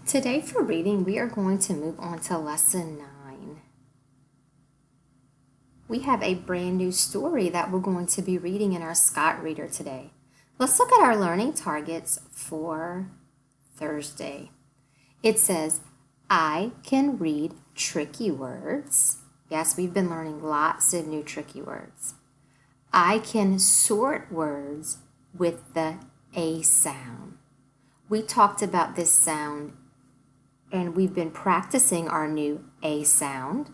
Today for reading, we are going to move on to lesson 9. We have a brand new story that we're going to be reading in our Scott Reader today. Let's look at our learning targets for Thursday. It says, I can read tricky words. Yes, we've been learning lots of new tricky words. I can sort words with the A sound. We talked about this sound and we've been practicing our new A sound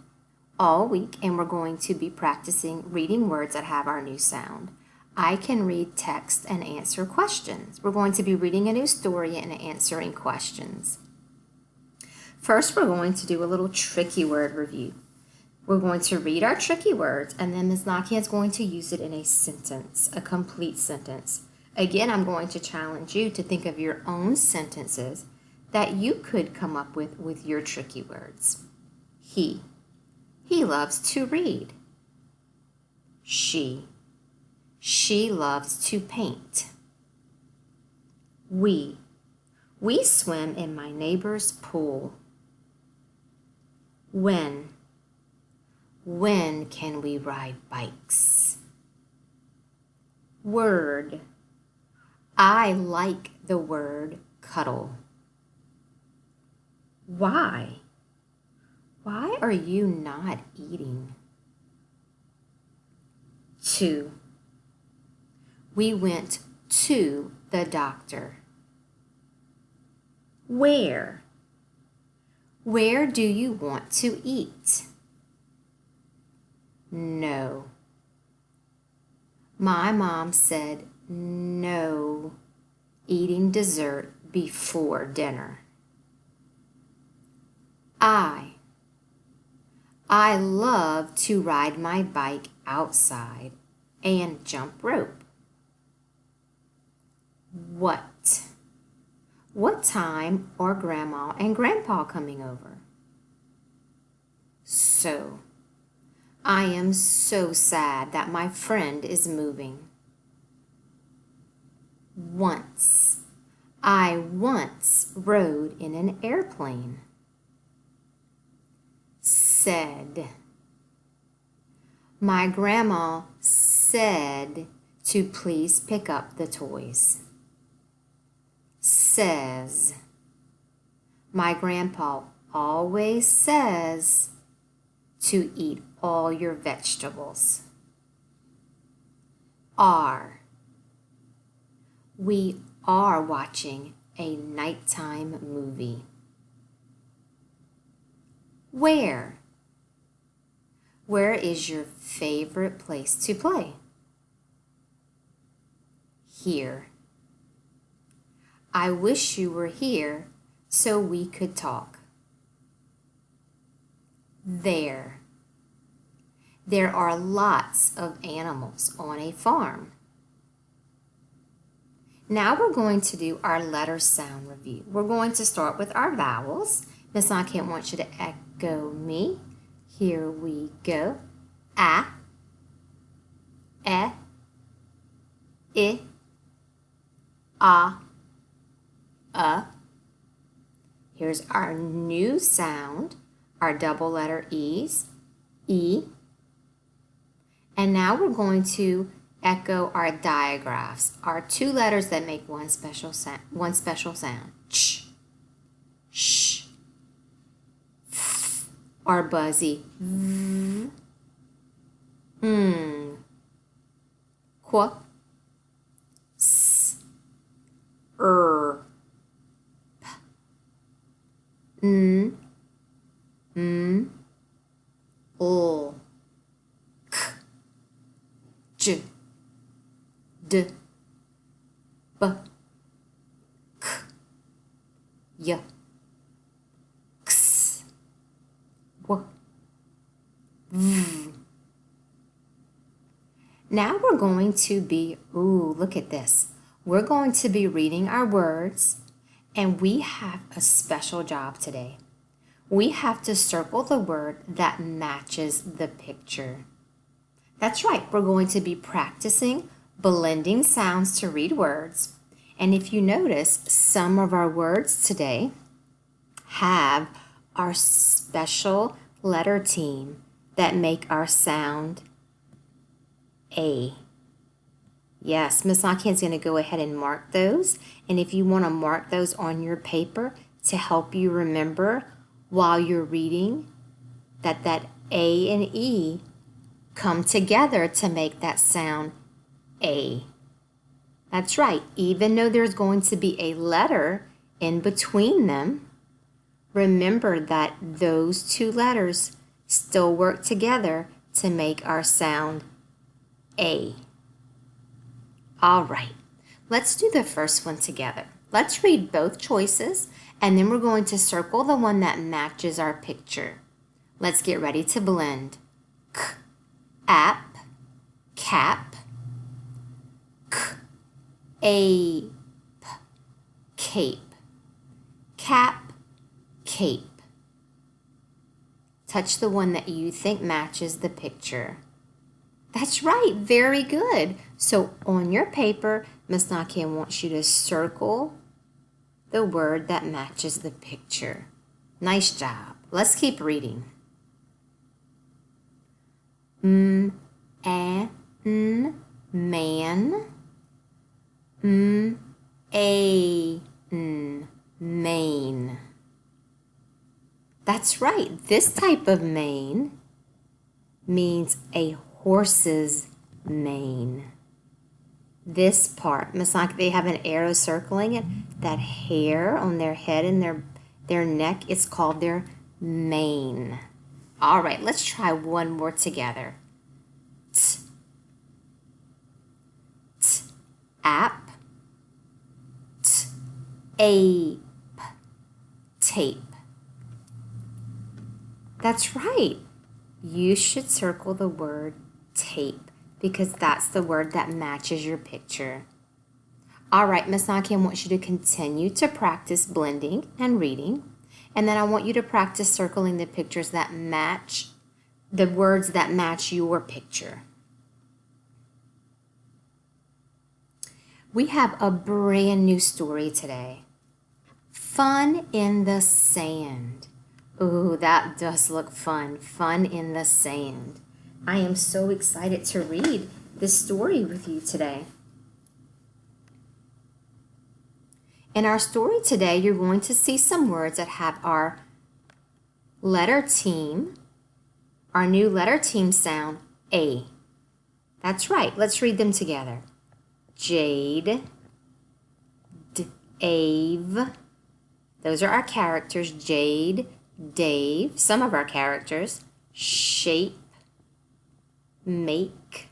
all week, and we're going to be practicing reading words that have our new sound. I can read text and answer questions. We're going to be reading a new story and answering questions. First, we're going to do a little tricky word review. We're going to read our tricky words, and then Ms. Nakia is going to use it in a sentence, a complete sentence. Again, I'm going to challenge you to think of your own sentences that you could come up with your tricky words. He loves to read. She loves to paint. We swim in my neighbor's pool. When can we ride bikes? Word, I like the word cuddle. Why are you not eating? 2, we went to the doctor. Where do you want to eat? No. My mom said no eating dessert before dinner. I love to ride my bike outside and jump rope. What time are Grandma and Grandpa coming over? So, I am so sad that my friend is moving. I once rode in an airplane. Said, my grandma said to please pick up the toys. Says, my grandpa always says to eat all your vegetables. We are watching a nighttime movie. Where is your favorite place to play? Here. I wish you were here so we could talk. There are lots of animals on a farm. Now we're going to do our letter sound review. We're going to start with our vowels. Miss Nakia wants you to echo me. Here we go. A, E, I, A. Here's our new sound, our double letter E's, E. And now we're going to echo our digraphs, our 2 letters that make one special sound. Ch, sh. Our buzzy v, qu, s, p, n, l, k, j, d, b, k, y, x, w, v. Now we're going to be, look at this. We're going to be reading our words, and we have a special job today. We have to circle the word that matches the picture. That's right, we're going to be practicing blending sounds to read words. And if you notice, some of our words today have our special letter team that make our sound A. Yes, Miss Lakian's going to go ahead and mark those. And if you want to mark those on your paper to help you remember while you're reading that A and E come together to make that sound A. That's right. Even though there's going to be a letter in between them, remember that those two letters still work together to make our sound A. All right, let's do the first one together. Let's read both choices, and then we're going to circle the one that matches our picture. Let's get ready to blend. K, app, cap. K, ape, cape. Cap, cape. Touch the one that you think matches the picture. That's right, very good. So on your paper, Miss Lakian wants you to circle the word that matches the picture. Nice job. Let's keep reading. Man. Mane. That's right. This type of mane means a horse's mane. This part, Miss Lakian, they have an arrow circling it. That hair on their head and their neck is called their mane. All right, let's try one more together. T, app, ape, tape. That's right. You should circle the word tape because that's the word that matches your picture. All right, Miss Lakian wants you to continue to practice blending and reading. And then I want you to practice circling the pictures that match, the words that match your picture. We have a brand new story today. Fun in the sand. Ooh, that does look fun. Fun in the sand. I am so excited to read this story with you today. In our story today, you're going to see some words that have our letter team, our new letter team sound, A. That's right. Let's read them together. Jade, Dave. Those are our characters. Jade, Dave. Some of our characters. Shape, make,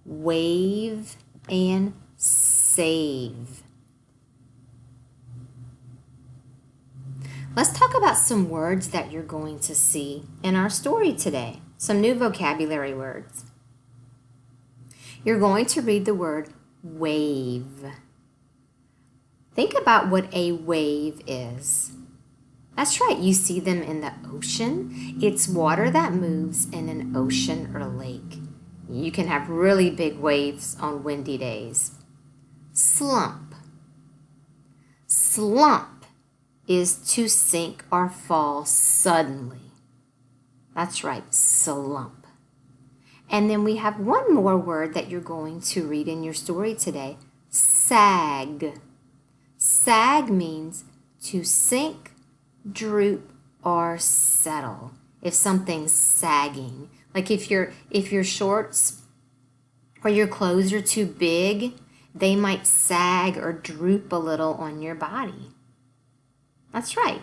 wave, and save. Let's talk about some words that you're going to see in our story today. Some new vocabulary words. You're going to read the word wave. Think about what a wave is. That's right, you see them in the ocean. It's water that moves in an ocean or lake. You can have really big waves on windy days. Slump. Slump is to sink or fall suddenly. That's right, slump. And then we have one more word that you're going to read in your story today, sag. Sag means to sink, droop, or settle. If something's sagging, like if your shorts or your clothes are too big, they might sag or droop a little on your body. That's right.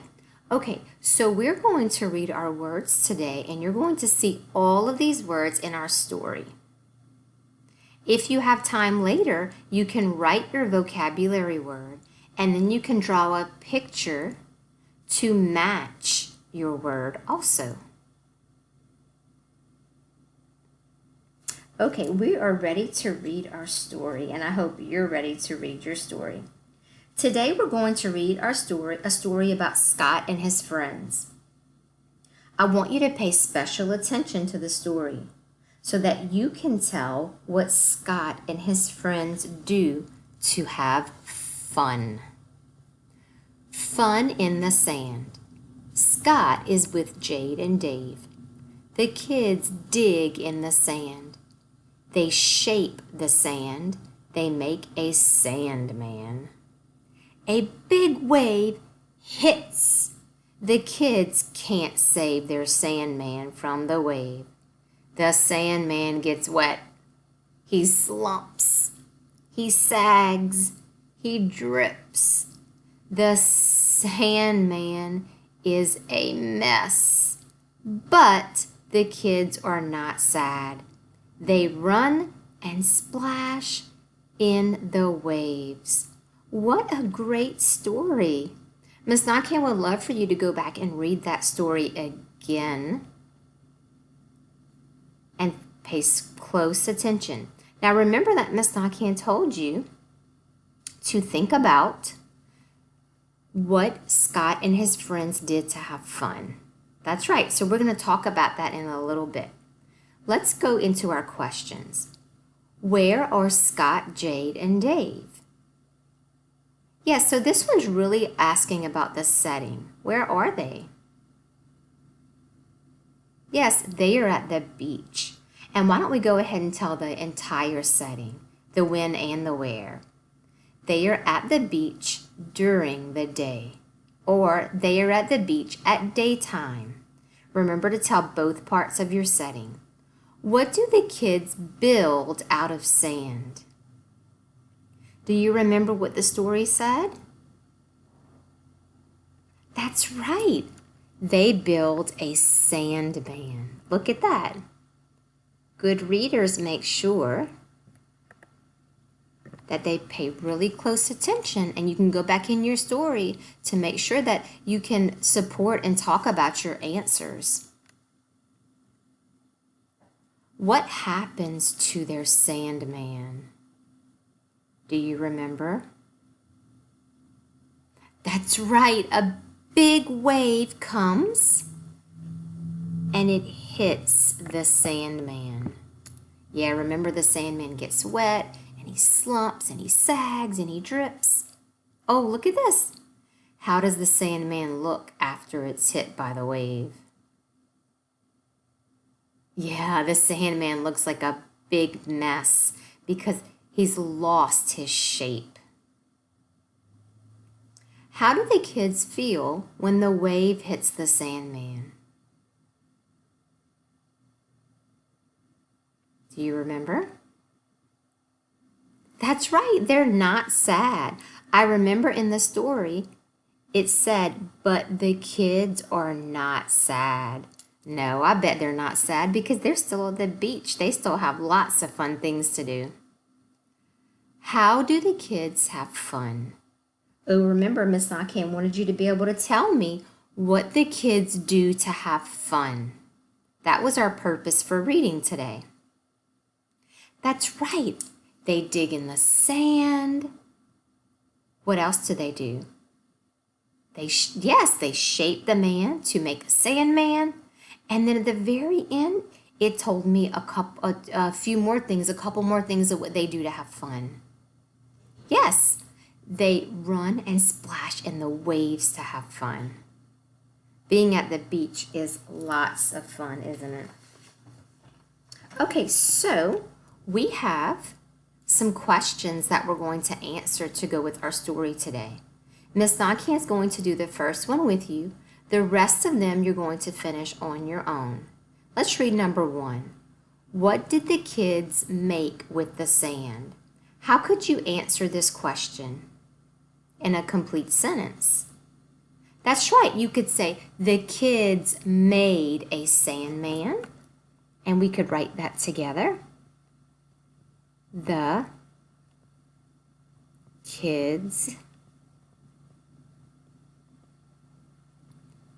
Okay, so we're going to read our words today, and you're going to see all of these words in our story. If you have time later, you can write your vocabulary word, and then you can draw a picture to match your word also. Okay, we are ready to read our story, and I hope you're ready to read your story. Today we're going to read a story about Scott and his friends. I want you to pay special attention to the story so that you can tell what Scott and his friends do to have fun. Fun in the sand. Scott is with Jade and Dave. The kids dig in the sand. They shape the sand. They make a Sandman. A big wave hits. The kids can't save their Sandman from the wave. The Sandman gets wet. He slumps. He sags. He drips. The Sandman is a mess. But the kids are not sad. They run and splash in the waves. What a great story. Miss Nakan would love for you to go back and read that story again and pay close attention. Now remember that Miss Nakan told you to think about what Scott and his friends did to have fun. That's right. So we're going to talk about that in a little bit. Let's go into our questions. Where are Scott, Jade, and Dave? Yes, so this one's really asking about the setting. Where are they? Yes, they are at the beach. And why don't we go ahead and tell the entire setting, the when and the where. They are at the beach during the day, or they are at the beach at daytime. Remember to tell both parts of your setting. What do the kids build out of sand? Do you remember what the story said? That's right. They build a Sandman. Look at that. Good readers make sure that they pay really close attention, and you can go back in your story to make sure that you can support and talk about your answers. What happens to their Sandman? Do you remember? That's right, a big wave comes and it hits the Sandman. Yeah, remember the Sandman gets wet and he slumps and he sags and he drips. Oh, look at this. How does the Sandman look after it's hit by the wave? Yeah, the Sandman looks like a big mess because he's lost his shape. How do the kids feel when the wave hits the Sandman? Do you remember? That's right, they're not sad. I remember in the story, it said, but the kids are not sad. No, I bet they're not sad because they're still at the beach. They still have lots of fun things to do. How do the kids have fun? Oh, remember, Miss Nakan wanted you to be able to tell me what the kids do to have fun. That was our purpose for reading today. That's right. They dig in the sand. What else do they do? They shape the man to make a Sandman. And then at the very end, it told me a couple more things of what they do to have fun. Yes, they run and splash in the waves to have fun. Being at the beach is lots of fun, isn't it? Okay, so we have some questions that we're going to answer to go with our story today. Miss Nakan is going to do the first one with you. The rest of them you're going to finish on your own. Let's read number 1. What did the kids make with the sand? How could you answer this question in a complete sentence? That's right. You could say, the kids made a Sandman. And we could write that together. The kids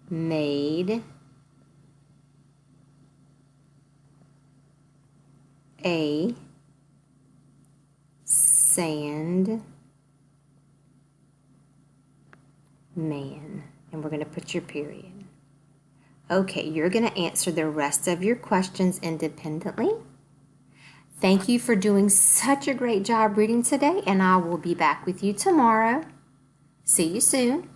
made a Sandman. And we're going to put your period. Okay, you're going to answer the rest of your questions independently. Thank you for doing such a great job reading today, and I will be back with you tomorrow. See you soon.